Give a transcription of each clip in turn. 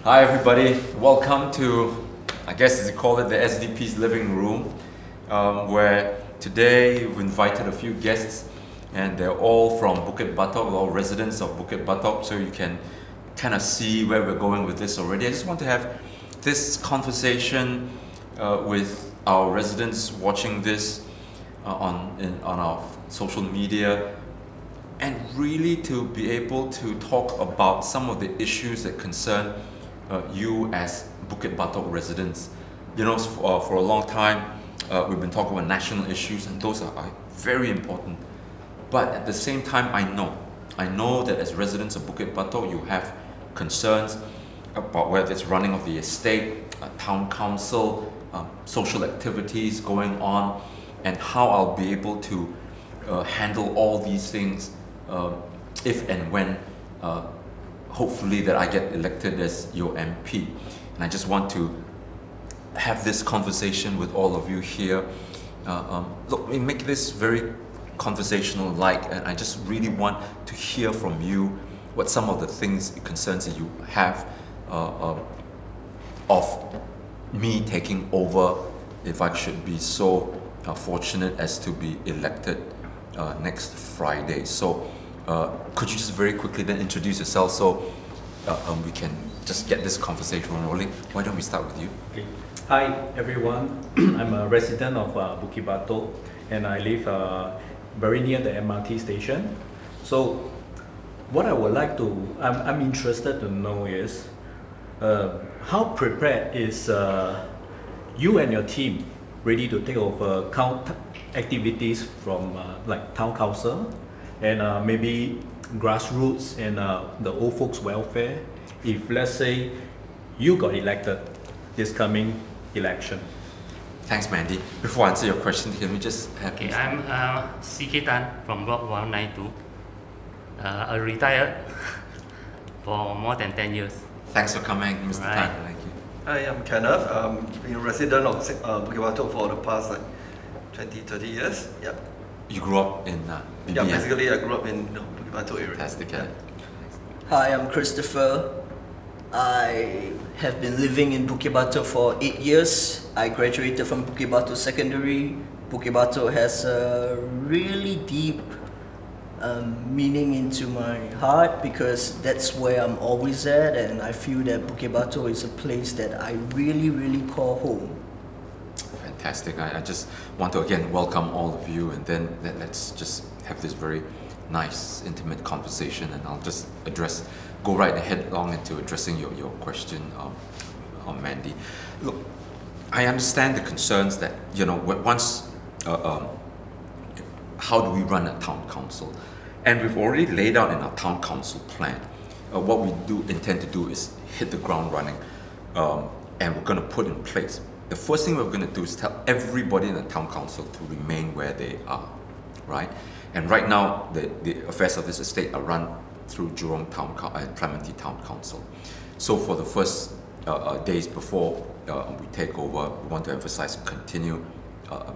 Hi everybody, welcome to, I guess as you call it, the SDP's living room, where today we've invited a few guests and they're all from Bukit Batok, all residents of Bukit Batok, so you can kind of see where we're going with this already. I just want to have this conversation with our residents watching this on our social media, and really to be able to talk about some of the issues that concern you as Bukit Batok residents. You know, for a long time we've been talking about national issues, and those are very important. But at the same time, I know that as residents of Bukit Batok, you have concerns about whether it's running of the estate, town council, social activities going on, and how I'll be able to handle all these things if and when hopefully that I get elected as your MP. And I just want to have this conversation with all of you here. Look, we make this very conversational-like, and I just really want to hear from you what some of the things, concerns that you have of me taking over, if I should be so fortunate as to be elected next Friday. So could you just very quickly then introduce yourself so we can just get this conversation rolling? Why don't we start with you? Okay. Hi everyone, I'm a resident of Bukit Batok, and I live very near the MRT station. So what I would like to, I'm interested to know is how prepared is you and your team ready to take over activities from like town council and maybe grassroots and the old folks welfare, if let's say you got elected this coming election? Thanks, Mandy. Before I answer your question, can we just have... Okay, I'm CK Tan from Block 192, a retired for more than 10 years. Thanks for coming, Mr. Right. Tan. Thank you. Hi, I'm Kenneth. Been a resident of Bukit Batok for the past like 20-30 years. Yeah. You grew up in BBN? Yeah, basically I grew up in the Bukit Batok area. Fantastic. Yeah. Hi, I'm Christopher. I have been living in Bukit Batok for 8 years. I graduated from Bukit Batok Secondary. Bukit Batok has a really deep meaning into my heart because that's where I'm always at, and I feel that Bukit Batok is a place that I really call home. Fantastic. I just want to again welcome all of you, and then let's just have this very nice, intimate conversation, and I'll just go right ahead along into addressing your question on Mandy. Look, I understand the concerns that, you know, once, how do we run a town council? And we've already laid out in our town council plan, what we intend to do is hit the ground running, and we're going to put in place. The first thing we're going to do is tell everybody in the town council to remain where they are, right? And right now, the affairs of this estate are run through Jurong Town and Clementi Town Council. So for the first days before we take over, we want to emphasize and continue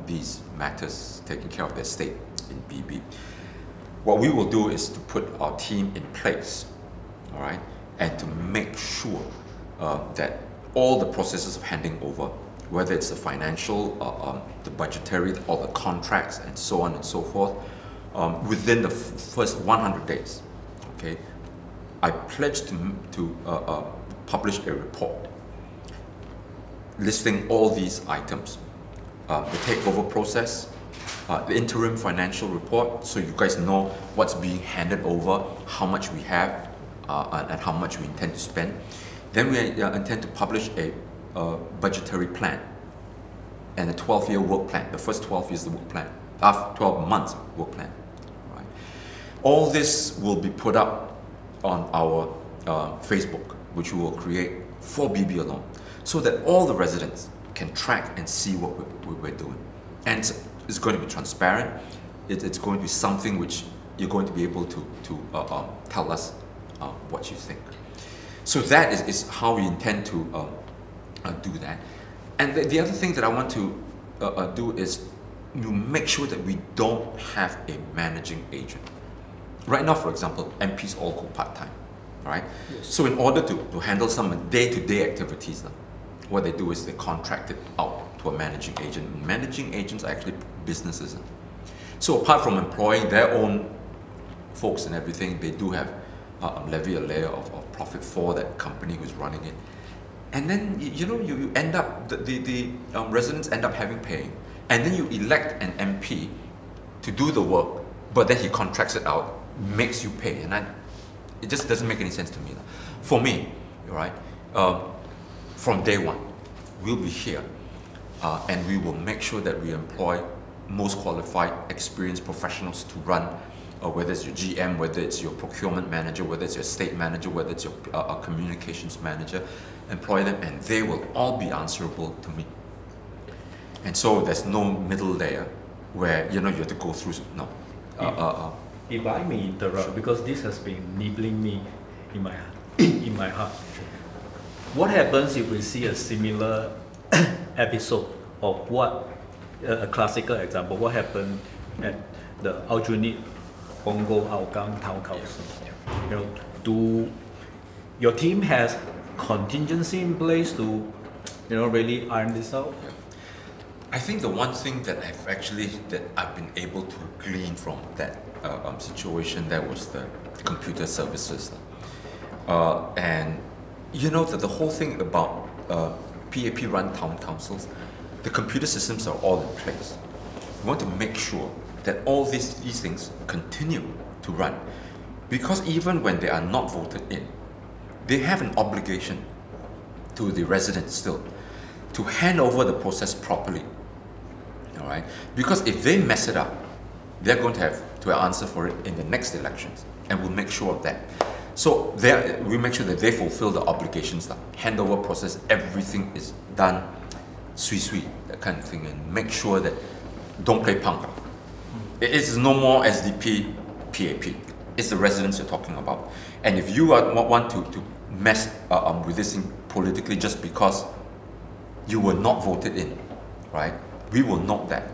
these matters, taking care of the estate in BB. What we will do is to put our team in place, all right, and to make sure that all the processes of handing over, whether it's the financial, the budgetary, all the contracts, and so on and so forth, within the first 100 days, okay, I pledge to publish a report listing all these items, the takeover process, the interim financial report, so you guys know what's being handed over, how much we have, and how much we intend to spend. Then we intend to publish a budgetary plan and a 12-year work plan. The first 12 years the work plan, after 12 months work plan. Right? All this will be put up on our Facebook, which we will create for BB alone, so that all the residents can track and see what we're doing. And it's going to be transparent. It's going to be something which you're going to be able to tell us what you think. So that is how we intend to do that. And the other thing that I want to do is make sure that we don't have a managing agent. Right now, for example, MPs all go part-time, right? Yes. So in order to handle some day-to-day activities, what they do is they contract it out to a managing agent. Managing agents are actually businesses. So apart from employing their own folks and everything, they do have levy a layer of profit for that company who's running it. And then you end up, the residents end up having paying, and then you elect an MP to do the work, but then he contracts it out, makes you pay, and it just doesn't make any sense to me. For me, right, from day one, we'll be here, and we will make sure that we employ most qualified, experienced professionals to run, whether it's your GM, whether it's your procurement manager, whether it's your state manager, whether it's your communications manager, employ them, and they will all be answerable to me. And so there's no middle layer where you have to go through. No. If I may interrupt, because this has been nibbling me in my in my heart. What happens if we see a similar episode of what a classical example? What happened at the Aljunied Punggol Hougang Town Council? Do your team has contingency in place to really iron this out? I think the one thing that I've been able to glean from that situation, that was the computer services, and that the whole thing about PAP run town councils, the computer systems are all in place. We want to make sure that all these things continue to run, because even when they are not voted in, they have an obligation to the residents still to hand over the process properly. All right? Because if they mess it up, they're going to have to answer for it in the next elections, and we'll make sure of that. So we make sure that they fulfill the obligations, the handover process, everything is done, sui, that kind of thing, and make sure that don't play punk. It is no more SDP, PAP. It's the residents you're talking about. And if you want to mess with this thing politically just because you were not voted in, right? We will note that,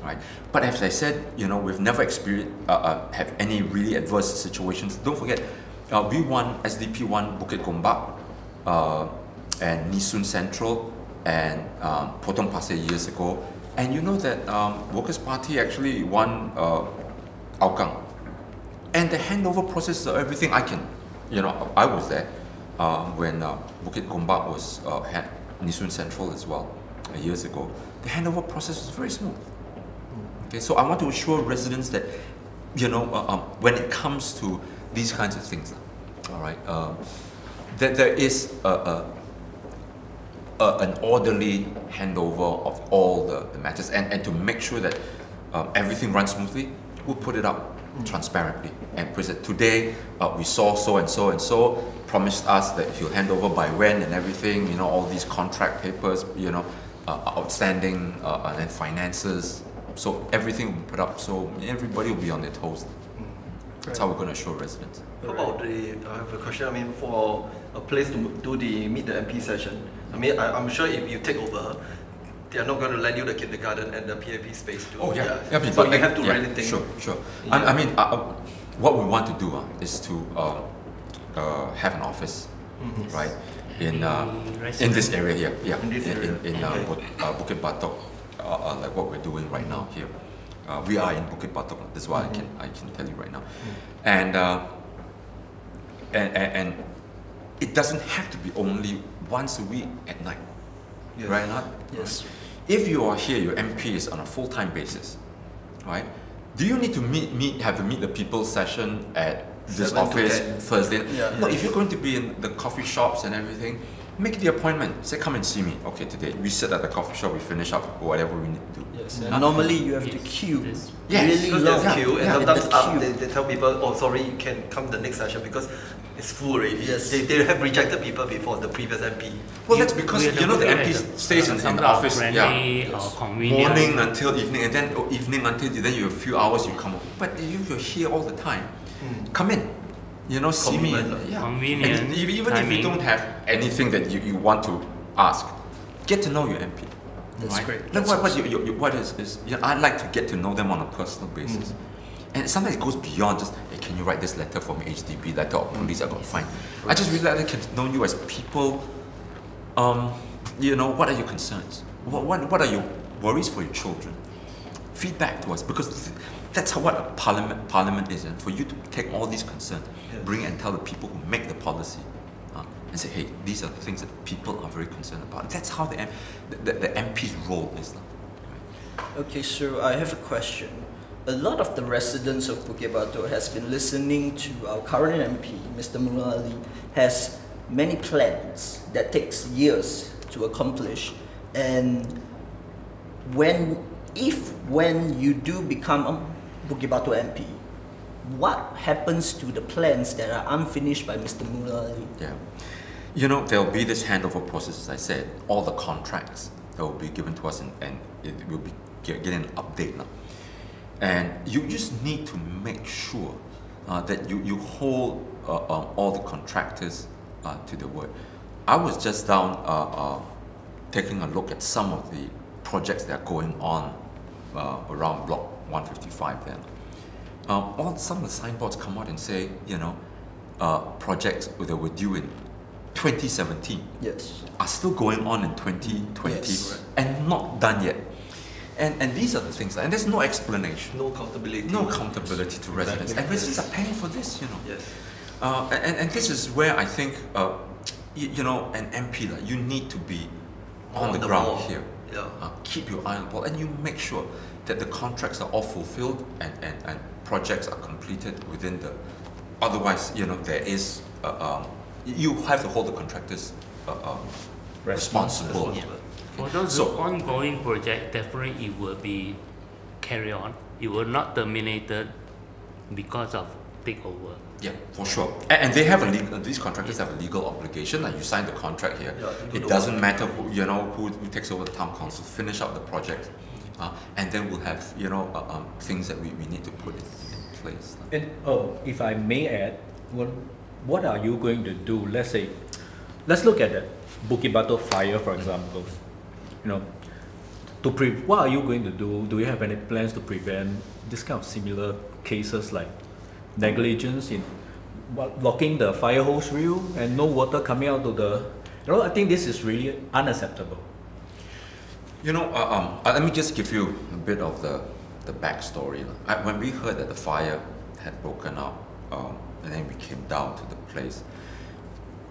right? But as I said, we've never experienced have any really adverse situations. Don't forget, we won, SDP won Bukit Gombak and Nisun Central and Potong Pasir years ago. And you know that Workers' Party actually won Hougang. And the handover process, everything I was there when Bukit Gombak was had Nisun Central as well years ago. The handover process was very smooth. Okay, so I want to assure residents that when it comes to these kinds of things, all right, that there is an orderly handover of all the matters, and to make sure that everything runs smoothly, we'll put it up transparently and present. Today we saw so and so and so, promised us that he'll hand over by when and everything, all these contract papers, outstanding and finances, so everything will be put up, so everybody will be on their toes. That's how we're going to assure residents. How about I have a question. For a place to do the meet the MP session, I'm sure if you take over, they are not going to lend you the kindergarten and the PAP space too. Oh yeah, so you have to really think. Sure. Yeah. What we want to do is to have an office, right, in this area here, in Bukit Batok, like what we're doing right now here. We are in Bukit Batok. That's why I can tell you right now, and it doesn't have to be only once a week at night, right? Not Yes. If you are here, your MP is on a full-time basis, right? Do you need to have to meet the people session at this 7 to office 10. Thursday? Yeah. No, if you're going to be in the coffee shops and everything, make the appointment. Say, come and see me. Okay, today we sit at the coffee shop, we finish up whatever we need to do. Yes. And normally you have to queue. Yes. Really Because long. there's queue, and Yeah, sometimes the queue. they tell people, oh sorry, you can come the next session because it's full already. Yes. They have rejected people before, the previous MP. Well, that's because the MP stays in the office, morning until evening, and then evening until then you have a few hours you come. But if you're here all the time, come in. See me. Convenient And even if timing. you don't have anything that you want to ask, get to know your MP. That's right? great. Like That's what is I'd like to get to know them on a personal basis. And sometimes it goes beyond just, hey, can you write this letter for me, HDB letter or police, I got fined. I just really like to get to know you as people. You know, what are your concerns? What are your worries for your children? Feedback to us, because that's what a parliament is, and for you to take all these concerns, bring and tell the people who make the policy, and say, hey, these are the things that people are very concerned about. That's how the MP's role is. Okay, so I have a question. A lot of the residents of Bukit Batok has been listening to our current MP, Mr. Mulali, has many plans that takes years to accomplish, and when you do become a Bukit Batok MP, what happens to the plans that are unfinished by Mr. Mulali? Yeah, you know, there'll be this handover process, as I said, all the contracts that will be given to us, and it will be getting an update now. And you just need to make sure that you hold all the contractors to the word. I was just down taking a look at some of the projects that are going on around Block 155 then. Some of the signboards come out and say, you know, projects that were due in 2017 are still going on in 2020 and not done yet. And these are the things, and there's no explanation. No accountability. No accountability to residents. And residents are paying for this, you know. Yes. And this is where I think, you know, an MP, like, you need to be on the ground ball. here. Yeah. Keep your eye on the ball, and you make sure that the contracts are all fulfilled and projects are completed within the. Otherwise, you know, there is. You have to hold the contractors responsible. Yeah. For those ongoing projects, definitely it will be carry on. It will not terminated because of takeover. Yeah, for sure. And they have a legal. These contractors have a legal obligation. Like, you sign the contract here. It doesn't matter who, you know, who takes over the town council. Finish up the project, and then we'll have, you know, things that we need to put in place. And if I may add, what are you going to do? Let's look at the Bukit Batok fire, for example. You know, what are you going to do? Do you have any plans to prevent this kind of similar cases like negligence in blocking the fire hose reel and no water coming out to the? You know, I think this is really unacceptable. You know, let me just give you a bit of the backstory. When we heard that the fire had broken out, and then we came down to the place,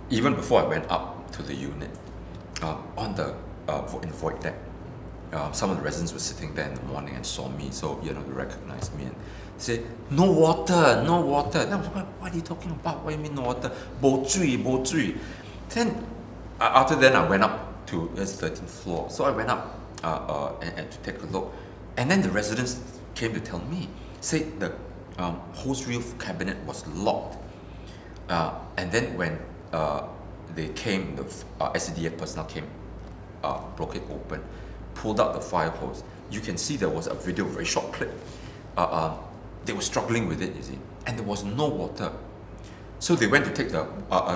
even before I went up to the unit, on the in void deck, some of the residents were sitting there in the morning and saw me, so, you know, they recognized me and said, no water, no water. And I was like, what are you talking about? What do you mean no water? Bo zui. Then, after then, I went up to the 13th floor. So I went up and to take a look. And then the residents came to tell me, say the hose reel cabinet was locked. And then when they came, the SCDF personnel came, broke it open, pulled out the fire hose. You can see there was a video, very short clip. They were struggling with it, you see, and there was no water. So they went to take the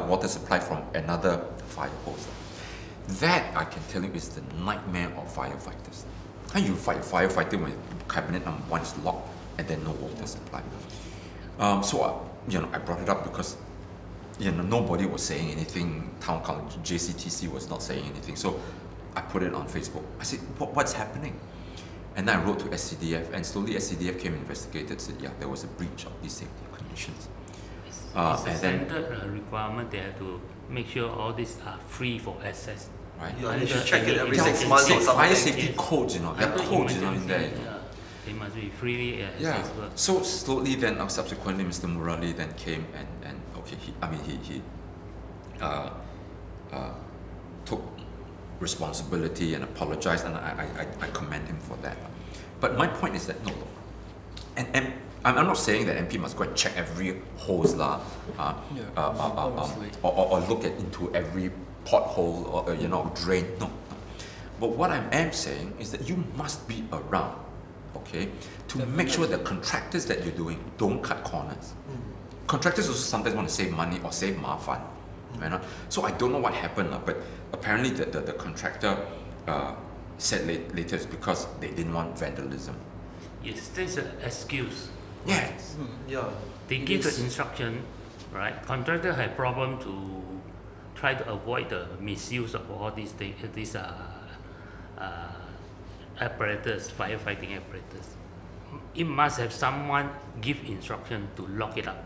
water supply from another fire hose. That, I can tell you, is the nightmare of firefighters. How you fight a firefighter when cabinet number 1 is locked and then no water supply? So, you know, I brought it up because, you know, nobody was saying anything. Town Council, JCTC was not saying anything. So I put it on Facebook. I said, what's happening? And then I wrote to SCDF, and slowly SCDF came and investigated, said, yeah, there was a breach of these safety conditions. It's a standard requirement. They have to make sure all these are free for access. Right? Yeah, you should check it every 6 months or something. Fire safety codes, you know, there are codes, you know, in there. Yeah, they must be freely accessible. So slowly then, subsequently, Mr. Murali then came and okay, he took responsibility and apologized, and I commend him for that. But my point is that no, and I'm not saying that MP must go and check every hose or look into every pothole or you know, drain. No. But what I am saying is that you must be around, okay, to make sure that contractors that you're doing don't cut corners. Contractors also sometimes want to save money or save mafan. You know? So I don't know what happened, but apparently the contractor said later it's because they didn't want vandalism. Yes, there's an excuse. Yes. Yeah. They give the instruction, right? Contractor have problem to try to avoid the misuse of all these things, these apparatus, firefighting apparatus. It must have someone give instruction to lock it up.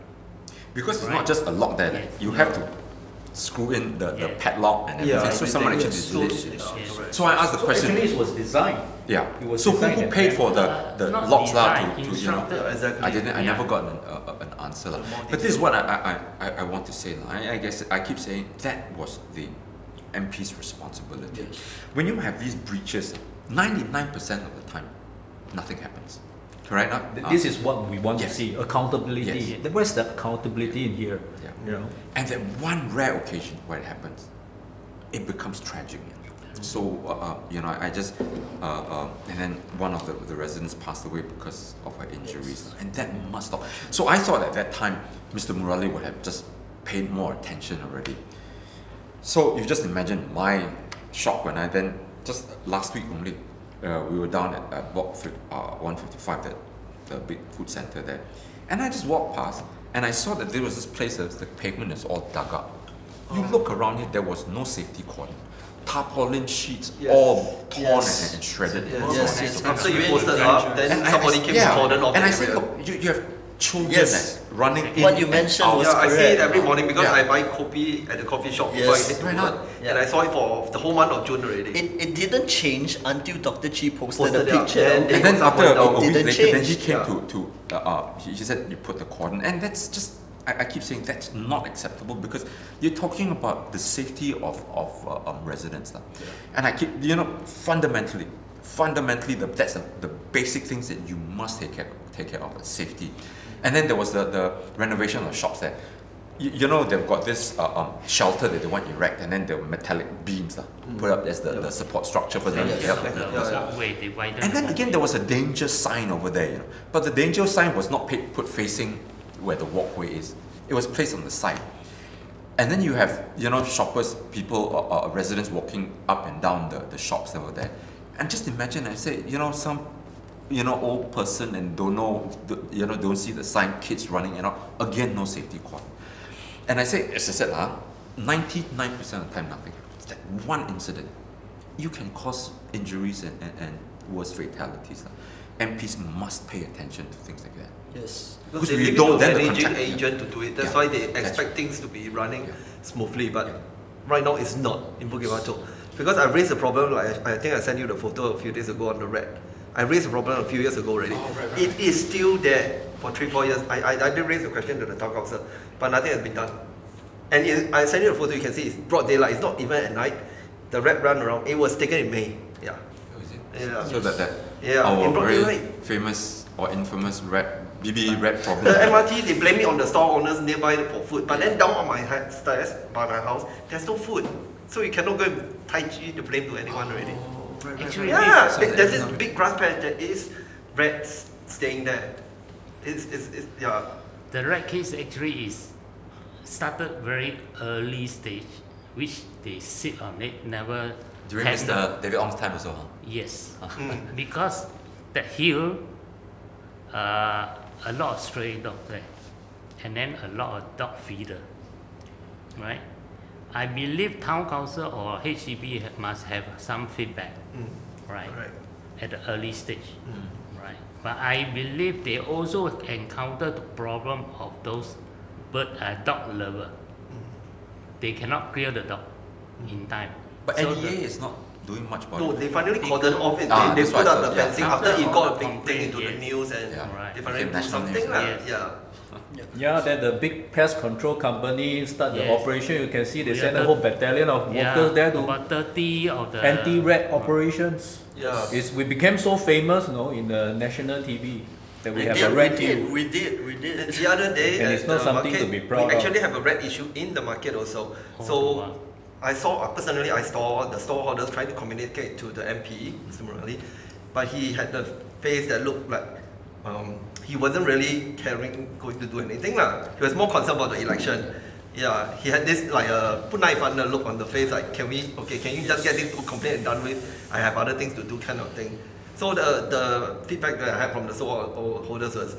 Because it's Right. not just a lock there. Yes. You have to screw in the Yeah. padlock and everything. Yeah, so someone actually everything. did it. So- Yes. correct. So I asked the So question. actually, it was designed. Yeah. It was So who designed paid and- for the Not locks lah designed, to instructed. Yeah, exactly. I didn't. I Yeah. never got an answer lah. More But this is detail. what I want to say lah. I guess I keep saying that was the MP's responsibility. Yes. When you have these breaches, 99% of the time, nothing happens. Correct? This is what we want Yes. to see, accountability. Yes. Where's the accountability in here? Yeah. You know? And that one rare occasion where it happens, it becomes tragic. So, I just, and then one of the residents passed away because of her injuries, and that must stop. So I thought at that time, Mr. Murali would have just paid more attention already. So you just imagine my shock when I then, just last week only, we were down at Block 155, the big food center there. And I just walked past and I saw that there was this place that the pavement is all dug up. You look around it, there was no safety cordon. Tarpaulin sheets Yes. all torn Yes. and shredded. Yes, it's After you really posted up, then And somebody came to cordon off and the I said, area. look, you have children Yes. running in. What you and mentioned out. was Yeah, I see it correct. every morning because Yeah. I buy kopi at the coffee shop before I Yes. head to Why work. not? And I saw it for the whole month of June already. It didn't change until Dr. Chee posted Posted a it up. picture. Then And then goes up after and down. a week Didn't later, then he change. came Yeah. he said you put the cordon, and that's just, I keep saying that's not acceptable because you're talking about the safety of residents. And I keep, fundamentally, that's the basic things that you must take care of, safety. And then there was the renovation of shops there. They've got this shelter that they want to erect, and then the metallic beams put up as the support structure for them. Yes. Yeah. The walkway, they widen And the then again, there was a danger sign over there, But the danger sign was not put facing where the walkway is. It was placed on the side. And then you have, shoppers, people, residents walking up and down the shops over there. And just imagine, I say, some, old person and don't see the sign, kids running, again, no safety cord. And I say, as I said, 99% of the time, nothing happens. That one incident, you can cause injuries and worse fatalities. MPs must pay attention to things like that. Yes. Because Because they we leave don't- it to then the managing contract- agent to do it. That's Yeah. why they That's expect right. things to be running Yeah. smoothly. But Yeah. right now it's not in Bukit Batok. Because I raised a problem, like I think I sent you the photo a few days ago on the red. I raised a problem a few years ago already. Oh, right. It is still there for 3-4 years. I did raise the question to the town council, but nothing has been done. And I sent you a photo, you can see it's broad daylight, it's not even at night. The red run around, it was taken in May. Yeah. Oh, is it? Yeah. So that Yeah, our in broad very daylight. famous or infamous BB red problem. The MRT, they blame it on the store owners nearby for food. But then down on my stairs by my house, there's no food. So you cannot go and Tai Chi to blame to anyone already. Actually, Yeah, So there's this no- big grass patch that is rats staying there. It's yeah. the red case actually is started very early stage, which they sit on it, never During handle. Mr. David Ong's time also, huh? Yes, Mm. because that hill, a lot of stray dog there, and then a lot of dog feeder, right? I believe town council or HCB must have some feedback, right, Right. at the early stage, right? But I believe they also encounter the problem of those dog lover. They cannot clear the dog in time. But So NEA the- is not doing much about No, it. they finally cordoned off it. Ah, They that's put what I up the thought, yeah. fencing after After it all got a the big thing complaint, into the yes. news and Yeah. Right. they finally Became do national something. news, lah. yes. Yeah. Yeah, then the big pest control company start the Yes. operation. You can see they Yeah, send a the- whole battalion of workers there to about 30 of the anti-rat operations. Yeah. We became so famous, in the national TV that we have a we rat did, team. we did, we did. The other day And at it's not the something market, to be proud we of. actually have a rat issue in the market also. Oh, So wow. I saw the storeholders trying to communicate to the MP, Mr. Murali, but he had the face that looked like he wasn't really going to do anything lah. He was more concerned about the election. Yeah, he had this like a 不耐烦的 look on the face, like can you just get this complaint and done with? I have other things to do kind of thing. So the feedback that I had from the storeholders was,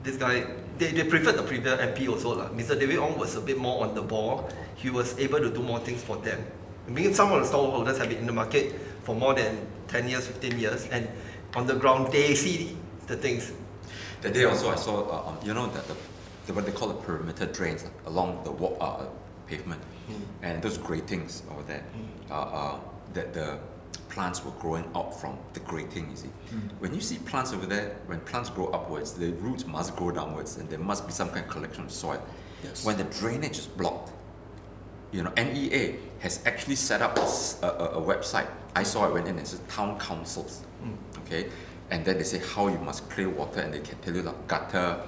this guy, they preferred the previous MP also. Mr. David Ong was a bit more on the ball. He was able to do more things for them. I mean, some of the stallholders have been in the market for more than 10 years, 15 years, and on the ground they see the things. That day also I saw, you know, the what they call the perimeter drains along the pavement, and those gratings over there, that the plants were growing out from the grating, you see. When you see plants over there, when plants grow upwards, the roots must grow downwards, and there must be some kind of collection of soil. Yes. When the drainage is blocked, you know, NEA has actually set up a website. I saw it, went in, and it says town councils, okay? And then they say how you must clear water, and they can tell you like gutter,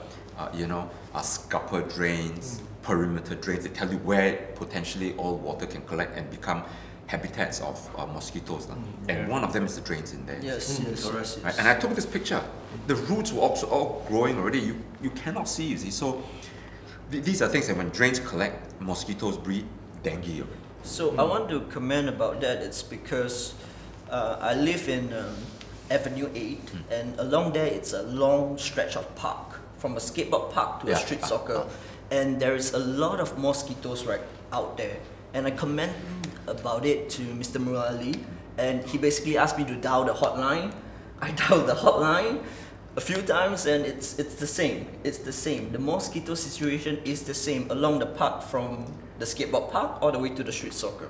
you know, scupper drains, perimeter drains. They tell you where potentially all water can collect and become habitats of mosquitoes. And one of them is the drains in there. Yes, yes. Right? And I took this picture. The roots were also all growing already. You cannot see, you see. So these are things that when drains collect, mosquitoes breed dengue already. So I want to comment about that. It's because I live in Avenue 8, and along there it's a long stretch of park, from a skateboard park to a street soccer, and there is a lot of mosquitoes right out there. And I comment about it to Mr. Murali, and he basically asked me to dial the hotline. I dialed the hotline a few times, and it's the same. It's the same. The mosquito situation is the same along the park, from the skateboard park all the way to the street soccer.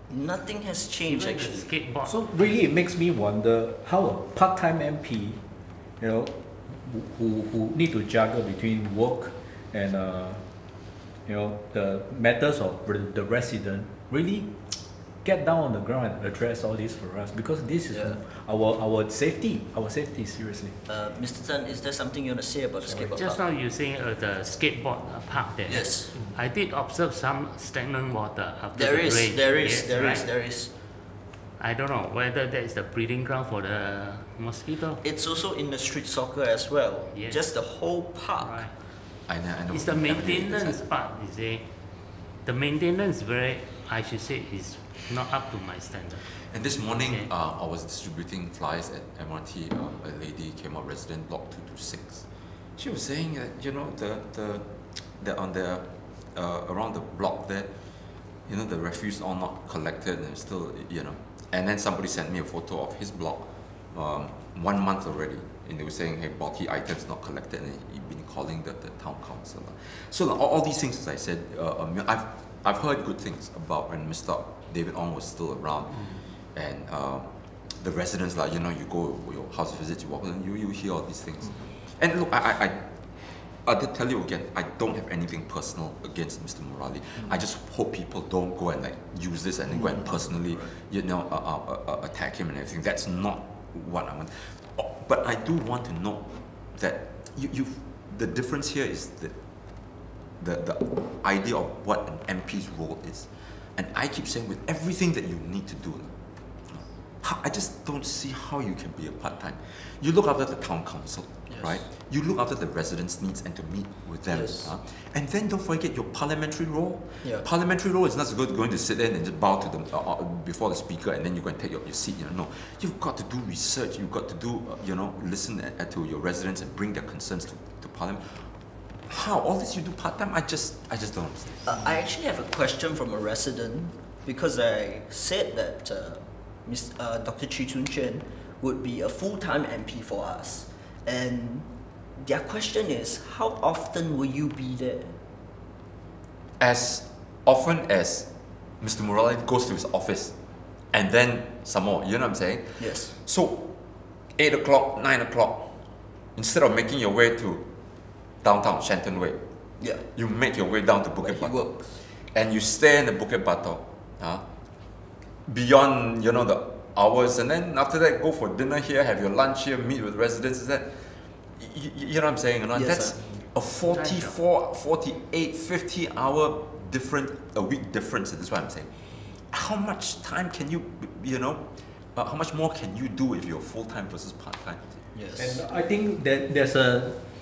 Nothing has changed Even the actually. skateboard. So really, it makes me wonder how a part-time MP, you know, who need to juggle between work and you know, the matters of the resident, really get down on the ground and address all this for us, because this is our safety, seriously. Mr. Tan, is there something you want to say about the skateboard Just park? now you saying the skateboard park there. Yes. I did observe some stagnant water after There the is, rain. there is, Yes, there right. is, there is. I don't know whether that is the breeding ground for the mosquito. It's also in the street soccer as well. Yes. Just the whole park. Right. I know. It's the maintenance part, you see. The maintenance I should say, is not up to my standard. And this morning, Okay. I was distributing flyers at MRT. A lady came out, resident block 226. She was saying that, you know, the on the around the block there, you know, the refuse all not collected and still, you know. And then somebody sent me a photo of his block, 1 month already, and they were saying, hey, bulky items not collected, and he'd been calling the town council. So all these things, as I said, I've heard good things about when Mr. David Ong was still around, and the residents, like, you know, you go your house visits, you walk and you hear all these things. And look, I did tell you again, I don't have anything personal against Mr. Murali. I just hope people don't go and like use this and then go and personally, you know, attack him and everything. That's not what I want. But I do want to know that the difference here is the idea of what an MP's role is. And I keep saying, with everything that you need to do, I just don't see how you can be a part-time. You look after the town council, right? You look after the residents' needs and to meet with them. Yes. And then don't forget your parliamentary role. Yeah. Parliamentary role is not going to sit there and just bow to them before the speaker and then you go and take your seat. You know, no, you've got to do research. You've got to do, you know, listen to your residents and bring their concerns to parliament. How all this you do part-time? I just don't understand. I actually have a question from a resident, because I said that Dr. Chee would be a full-time MP for us, and their question is, how often will you be there? As often as Mr. Murali goes to his office, and then some more, you know what I'm saying? Yes. So, 8 o'clock, 9 o'clock, instead of making your way to downtown, Shenton Way, Yeah. you make your way down to Where Bukit he Batok. works. And you stay in the Bukit Batok, beyond, you know, the hours, and then after that, go for dinner here, have your lunch here, meet with residents. Is that, you know what I'm saying? You know? Yes, That's sir. a 44, 48, 50-hour a week difference. That's what I'm saying. How much time can you, you know, how much more can you do if you're full-time versus part-time? Yes. And I think that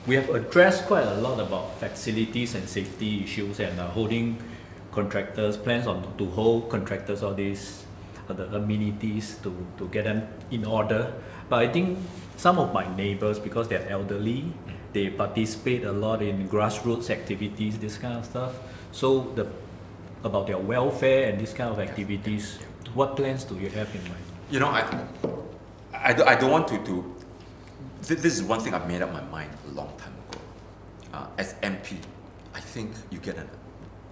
we have addressed quite a lot about facilities and safety issues, and holding contractors, plans to hold contractors, all these the amenities to get them in order. But I think some of my neighbors, because they're elderly, they participate a lot in grassroots activities, this kind of stuff. So about their welfare and this kind of activities, what plans do you have in mind? You know, I don't want to this is one thing I've made up my mind a long time ago. As MP, I think you get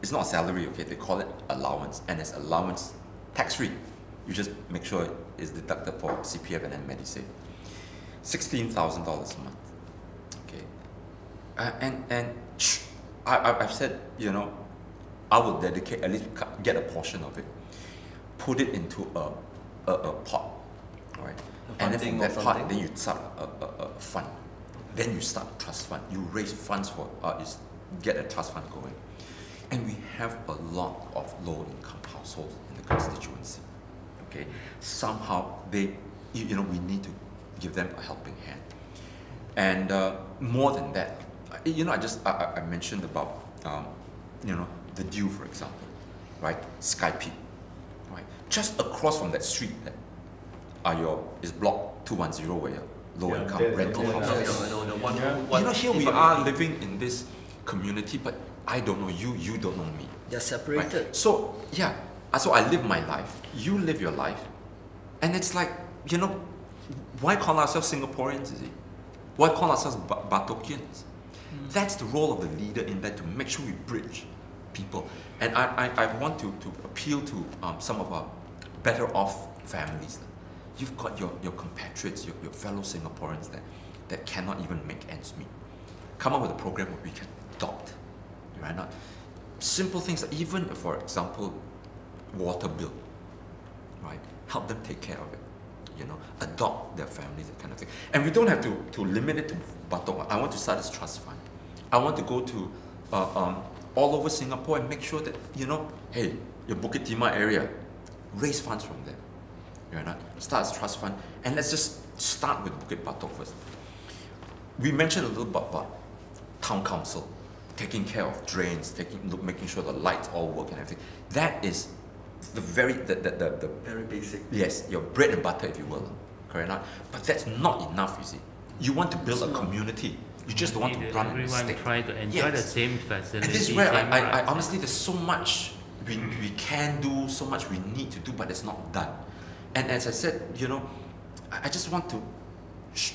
it's not a salary, okay, they call it allowance, and as allowance, tax-free. You just make sure it's deducted for CPF and then MediSave. $16,000 a month, okay? I've said, you know, I will dedicate, at least get a portion of it, put it into a pot, right? And then from that pot, then you start a fund. Then you start a trust fund. You raise funds for, get a trust fund going. And we have a lot of low-income households in the constituency, okay? Somehow, you know, we need to give them a helping hand. And more than that, you know, I mentioned about, you know, the Dew, for example, right? Skype, right? Just across from that street, is block 210 where your low-income rental houses. You know, here we are living in this community, but I don't know you, you don't know me. They're separated. Right? So, yeah, so I live my life, you live your life, and it's like, you know, why call ourselves Singaporeans, is it? Why call ourselves Batokians? That's the role of the leader in that, to make sure we bridge people. And I want to appeal to some of our better off families. You've got your compatriots, your fellow Singaporeans that cannot even make ends meet. Come up with a program where we can adopt, right? Not simple things, even for example, water bill, right? Help them take care of it, you know, adopt their families, that kind of thing. And we don't have to limit it to Batok. I want to start this trust fund. I want to go to all over Singapore and make sure that, you know, hey, your Bukit Timah area, raise funds from there. You're not start a trust fund, and let's just start with Bukit Batok first. We mentioned a little bit about town council taking care of drains, making sure the lights all work and everything. That is the very basic. Yes, your bread and butter, if you will, correct? Not, but that's not enough. You see, you want to build a community. You just don't want to run a state. Everyone try to enjoy the same facility. And this is where I honestly, there's so much we can do, so much we need to do, but it's not done. And as I said, you know, I just want to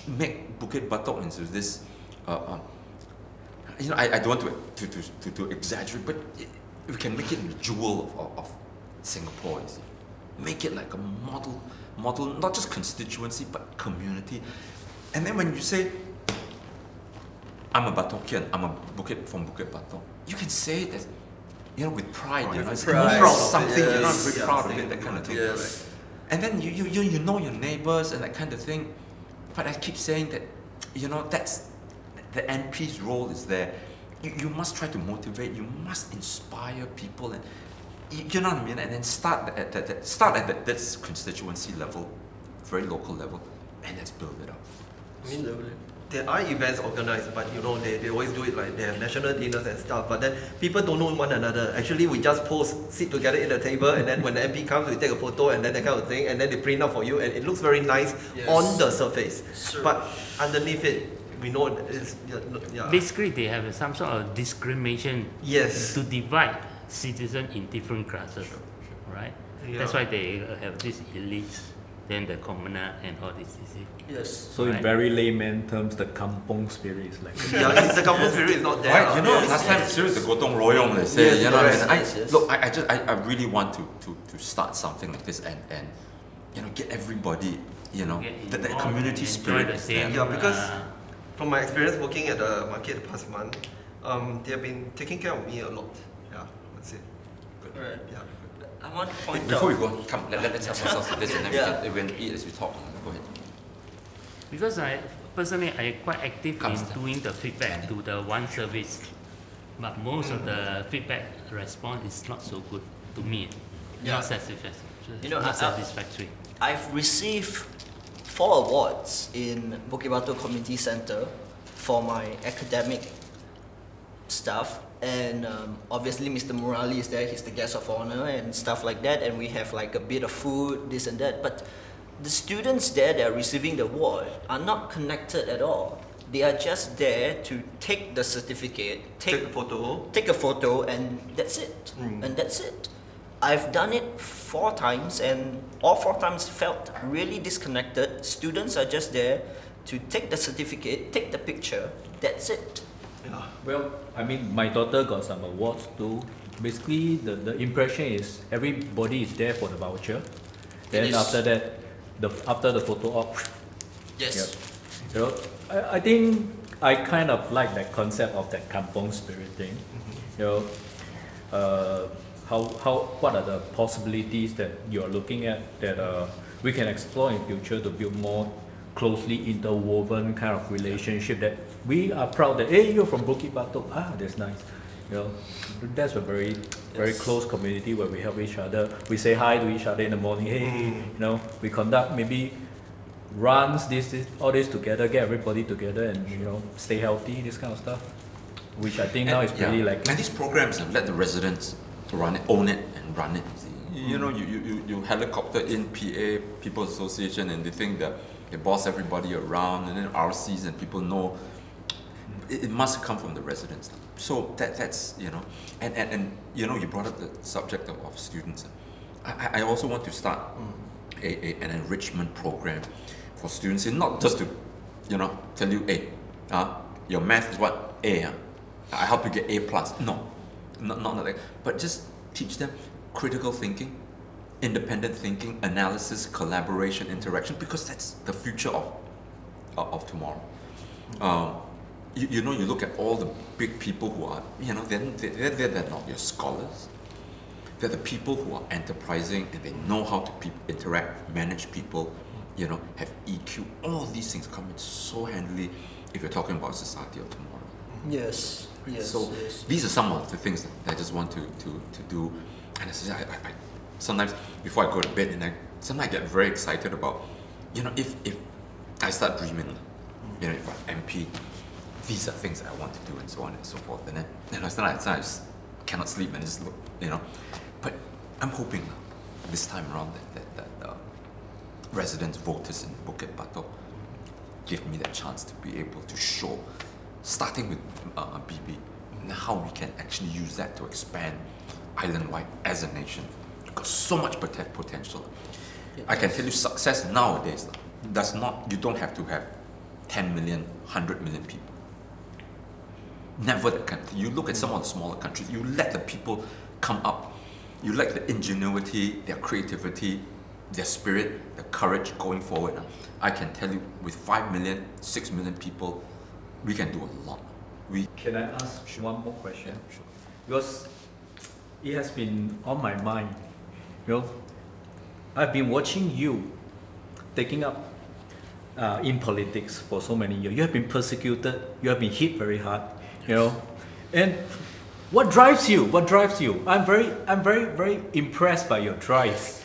make Bukit Batok into this, you know, I don't want to exaggerate, but we can make it a jewel of Singapore, you see. Make it like a model, not just constituency, but community. And then when you say, I'm a Batokian, I'm a from Bukit Batok, you can say that, you know, with pride, you know, it's proud of something, you're not very proud of it, that kind of thing. Yes. And then you know your neighbors and that kind of thing. But I keep saying that, you know, that's the MP's role is there. You must try to motivate, you must inspire people, and you know what I mean? And then start at that constituency level, very local level, and let's build it up. I mean, there are events organized, but you know, they always do it like they have national dinners and stuff, but then people don't know one another. Actually, we just sit together at the table, and then when the MP comes, we take a photo and then that kind of thing, and then they print out for you, and it looks very nice on the surface. Sure. But underneath it, we know it's, basically they have some sort of discrimination to divide citizens in different classes, right? Yeah. That's why they have these elites, then the commoner and all this, you see. Yes. So in very layman terms, the kampong spirit is like... the kampong spirit is not there. Right, you know, last time, seriously, the gotong royong, they say, you know, look, I really want to start something like this and you know, get everybody, you know, the community spirit is there. Yeah, because from my experience working at the market the past month, they have been taking care of me a lot. Yeah, that's it. Good. Right. Yeah. I want to point out... Before we go, come, let's help ourselves with this, and then we can eat as we talk. Go ahead. Because personally, I'm quite active in doing the feedback to the one service, but most of the feedback response is not so good to me. Not satisfactory. You know, not satisfactory. I've received 4 awards in Bukit Batok Community Centre for my academic stuff, and obviously Mr. Murali is there, he's the guest of honor and stuff like that, and we have like a bit of food, this and that, but the students there that are receiving the award are not connected at all. They are just there to take the certificate, Take a photo. take a photo, and that's it. Mm. And that's it. I've done it 4 times, and all 4 times felt really disconnected. Students are just there to take the certificate, take the picture. That's it. Yeah. Well, I mean, my daughter got some awards too. Basically, the impression is everybody is there for the voucher. Then is. after that, after the photo op, Yes. you know, I think I kind of like that concept of that kampong spirit thing. You know, what are the possibilities that you are looking at that we can explore in future to build more closely interwoven kind of relationship that we are proud that, hey, you're from Bukit Batok, that's nice. You know, that's a very close community where we help each other. We say hi to each other in the morning. Hey, you know, we conduct maybe runs, all this together, get everybody together, and you know, stay healthy. This kind of stuff, which I think now is really like. And these programs let the residents run it, own it, and run it. See? You know, you helicopter in PA People's Association, and they think that they boss everybody around, and then RCs and people know. It must come from the residents. So that's, you know, and you know, you brought up the subject of students. I also want to start an enrichment program for students, and not just to, you know, tell you, hey, your math is what? A. I help you get A+. No, not like that. But just teach them critical thinking, independent thinking, analysis, collaboration, interaction, because that's the future of tomorrow. You know, you look at all the big people who are, you know, they're not your scholars. They're the people who are enterprising, and they know how to interact, manage people, you know, have EQ. All of these things come in so handily if you're talking about society of tomorrow. Yes. So these are some of the things that I just want to do. And I sometimes before I go to bed, and sometimes I get very excited about, you know, if I start dreaming, you know, if I'm MP, these are things I want to do, and so on and so forth. And then sometimes I just cannot sleep and just look, you know. But I'm hoping this time around that residents, voters in Bukit Batok give me that chance to be able to show, starting with BB, and how we can actually use that to expand island-wide as a nation. Got so much potential. I can tell you, success nowadays does not. You don't have to have 10 million, 100 million people. Never that kind of thing. You look at some of the smaller countries, you let the people come up. You let the ingenuity, their creativity, their spirit, the courage going forward. I can tell you, with 5 million, 6 million people, we can do a lot. Can I ask one more question? Sure. Because it has been on my mind. You know, I've been watching you taking up in politics for so many years. You have been persecuted. You have been hit very hard. You know, and what drives you? What drives you? I'm very impressed by your drive.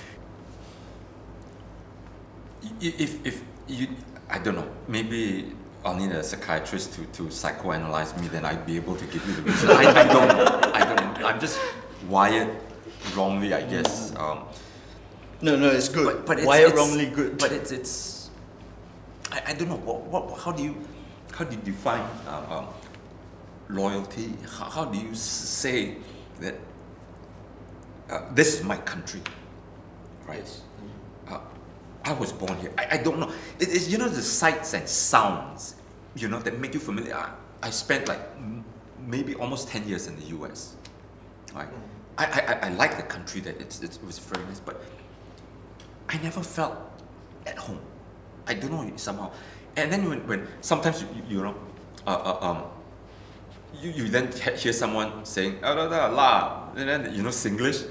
If you, I don't know, maybe I'll need a psychiatrist to psychoanalyze me, then I'd be able to give you the reason. I don't know. I'm just wired wrongly, I guess. No, it's good. But wired wrongly good. But it's I don't know. How do you define loyalty? How do you say that this is my country, right? I was born here. I don't know. It's, you know, the sights and sounds, you know, that make you familiar. I spent like maybe almost 10 years in the US. Right? I like the country, that it was very nice, but I never felt at home. I don't know, somehow. And then when sometimes you know, you then hear someone saying la, and then, you know, Singlish.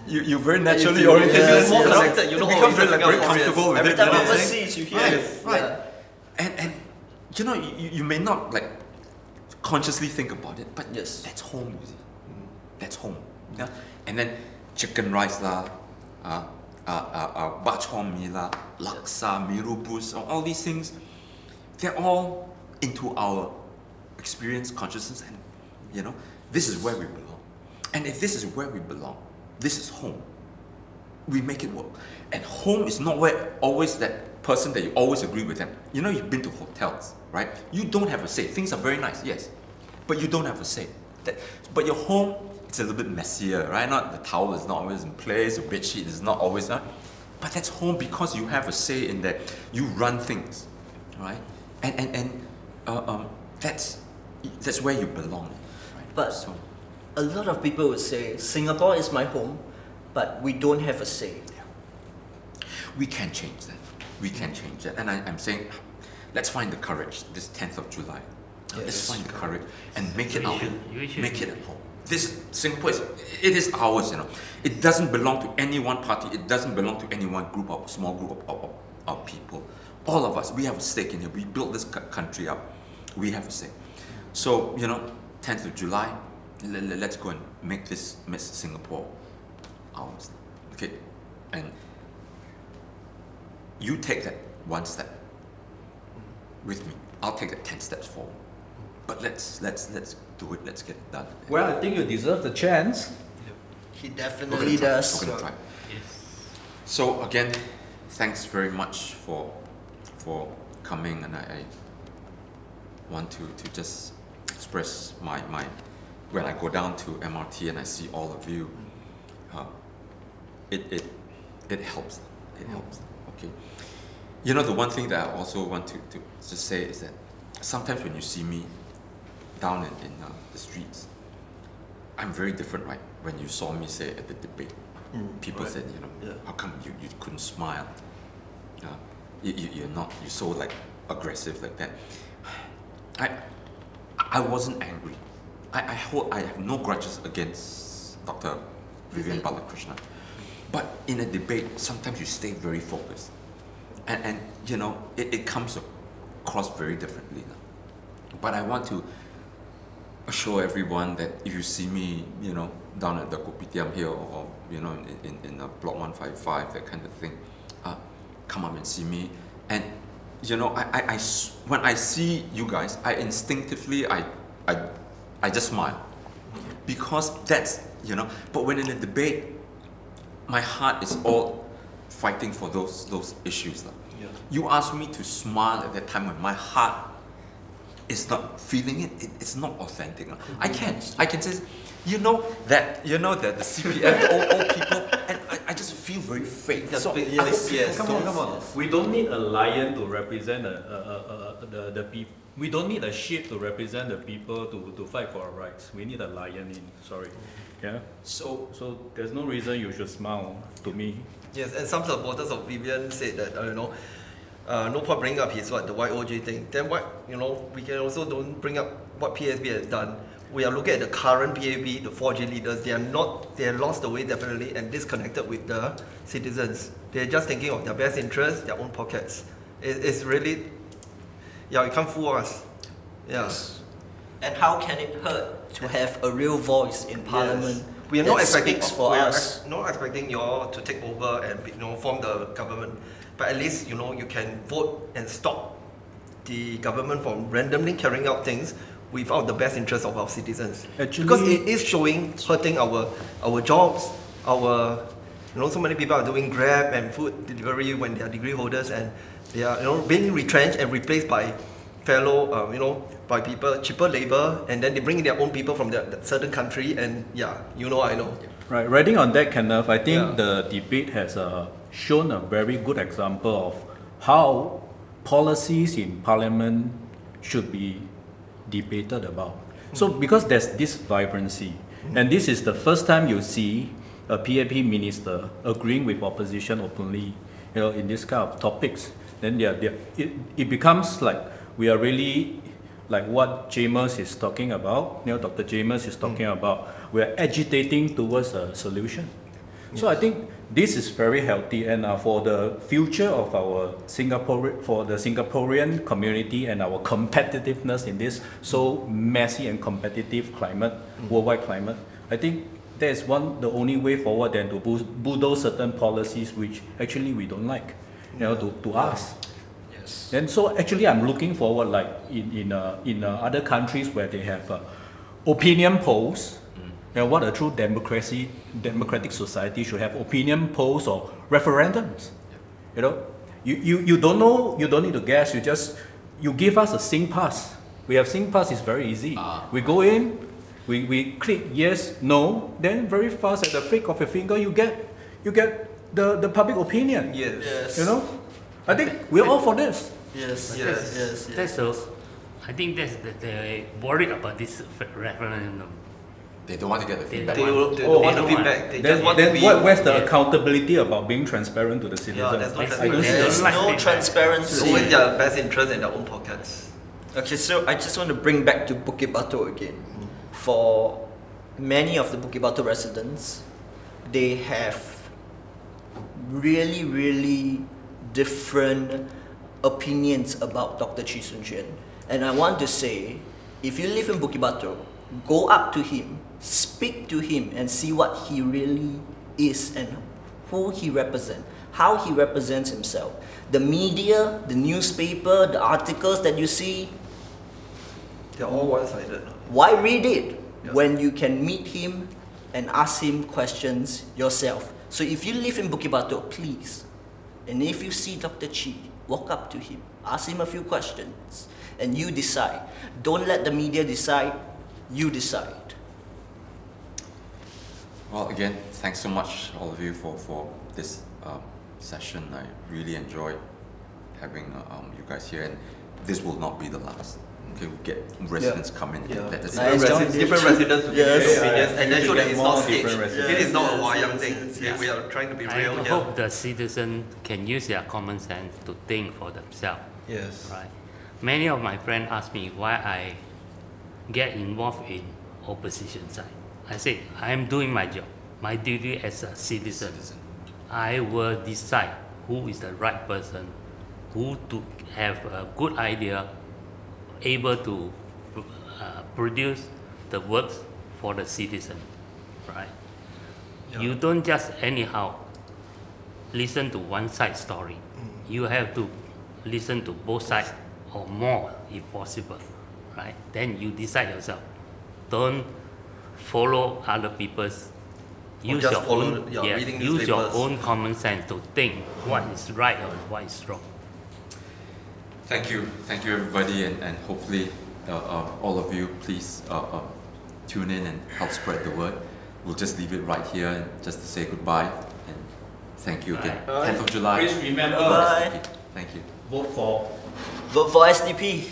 You very naturally oriented. Yes, more connected. You know, become very comfortable with Every it. time You know what I'm overseas, you hear it. Right. Yeah. And you know, you may not like consciously think about it, but Yes. that's home, you see. That's home. Yeah. And then chicken rice lah, bak chor mee lah, laksa, mee rebus, all these things, they're all into our experience, consciousness, and you know, this is where we belong. And if this is where we belong, this is home. We make it work. And home is not where always that person that you always agree with them. You know, you've been to hotels, right? You don't have a say. Things are very nice, yes, but you don't have a say. But your home, it's a little bit messier, right? Not the towel is not always in place, the bedsheet is not always but that's home because you have a say in that. You run things, right? And that's where you belong. Right? But a lot of people would say Singapore is my home, but we don't have a say. We can change that. We can change that. And I'm saying, let's find the courage this 10th of July. Let's find the courage and make it our home. Make it at home. This Singapore it is ours, you know. It doesn't belong to any one party. It doesn't belong to any one group of small group of people. All of us, we have a stake in it. We built this country up. We have a stake. So, you know, 10th of July, let's go and make this Miss Singapore ours. Okay? And you take that one step with me. I'll take that 10 steps forward. But let's do it. Let's get it done. Well, I think you deserve the chance. He definitely does. We're gonna try. Yes. So again, thanks very much for coming, and I want to just express my when I go down to MRT and I see all of you, it helps. It helps. Okay. You know, the one thing that I also want to just say is that sometimes when you see me down in the streets, I'm very different, right? When you saw me, say, at the debate, people said, you know, how come you couldn't smile? You're so like aggressive like that. I wasn't angry. I have no grudges against Dr. Vivian Balakrishnan. But in a debate, sometimes you stay very focused. And you know, it comes across very differently now. But I want to assure everyone that if you see me, you know, down at the Kopitiam here or you know, in Block 155, that kind of thing, come up and see me. And you know, when I see you guys, I instinctively, I just smile. Because that's, you know, but when in a debate, my heart is all fighting for those issues. Yeah. You asked me to smile at that time when my heart is not feeling it. It's not authentic. I can say, you know that the CPF old people, and I just feel very fake. So Yes. Come on. We don't need a lion to represent the people. We don't need a sheep to represent the people to fight for our rights. We need a lion sorry. Yeah. So there's no reason you should smile to me. Yes, and some supporters of Vivian said that no point bringing up his the YOG thing. Then we can also don't bring up what PSB has done. We are looking at the current PAB, the 4G leaders. They have lost the way definitely and disconnected with the citizens. They're just thinking of their best interests, their own pockets. It's really, you can't fool us. Yes. And how can it hurt to have a real voice in Parliament? Yes. We are not expecting not expecting you all to take over and form the government, but at least you can vote and stop the government from randomly carrying out things without the best interest of our citizens. Actually, because it is hurting our jobs. So many people are doing Grab and food delivery when they are degree holders, and they are being retrenched and replaced by fellow by people, cheaper labor, and then they bring in their own people from that certain country, and I know. Right, riding on that, Kenneth, I think the debate has shown a very good example of how policies in Parliament should be debated about. So because there's this vibrancy, and this is the first time you see a PAP minister agreeing with opposition openly, in this kind of topics, then it becomes like we are really like what James is talking about, Dr. James is talking about, we are agitating towards a solution. So I think this is very healthy, and for the future of our for the Singaporean community and our competitiveness in this so messy and competitive climate, worldwide climate, I think that is the only way forward than to bulldoze certain policies which actually we don't like, to us. And so actually I'm looking forward, like in other countries where they have opinion polls, what a true democratic society should have opinion polls or referendums. You don't know, you don't need to guess, you give us a sync pass. We have sync pass, it's very easy. We go in, we click yes, no, then very fast at the flick of your finger you get the public opinion. Yes. You know? I think we're all for this. Yes. That's also, I think that's they're worried about this referendum. They don't want to get the feedback. They don't want the don't feedback. They just want to Then be. where's the accountability about being transparent to the citizen? there's no I don't see There's that. no It's transparency. always their best interest in their own pockets. Okay, so I just want to bring back to Bukit Batok again. For many of the Bukit Batok residents, they have really different opinions about Dr. Chee Soon-Juan. And I want to say, if you live in Bukit Batok, go up to him, speak to him, and see what he really is and who he represents, how he represents himself. The media, the newspaper, the articles that you see, They're all one-sided. why read it Yeah. when you can meet him and ask him questions yourself? So if you live in Bukit Batok, please, and if you see Dr. Chee, walk up to him, ask him a few questions, and you decide. Don't let the media decide, you decide. Well, again, thanks so much, all of you, for this session. I really enjoyed having you guys here, and this will not be the last. Okay, we'll get residents come in and let us Nice. Different residents with Yes. different opinions, and then You show that get it's more not staged. different residents. It is not a Yes, wayang yes, thing. yes. We are trying to be I real here. hope the citizen can use their common sense to think for themselves. Yes. Right. Many of my friends ask me why I get involved in opposition side. I say I am doing my job, my duty as a citizen. I will decide who is the right person, who to have a good idea, able to produce the works for the citizen, right? Yeah. You don't just anyhow listen to one side story. You have to listen to both sides or more if possible, right? Then you decide yourself. Don't follow other people's. Use just your follow, own, reading use your newspapers. own common sense to think what is right or what is wrong. Thank you everybody, and hopefully all of you please tune in and help spread the word. We'll just leave it right here just to say goodbye, and thank you again. Bye. 10th of July. Please remember, Bye. Thank you. vote for Vote for SDP.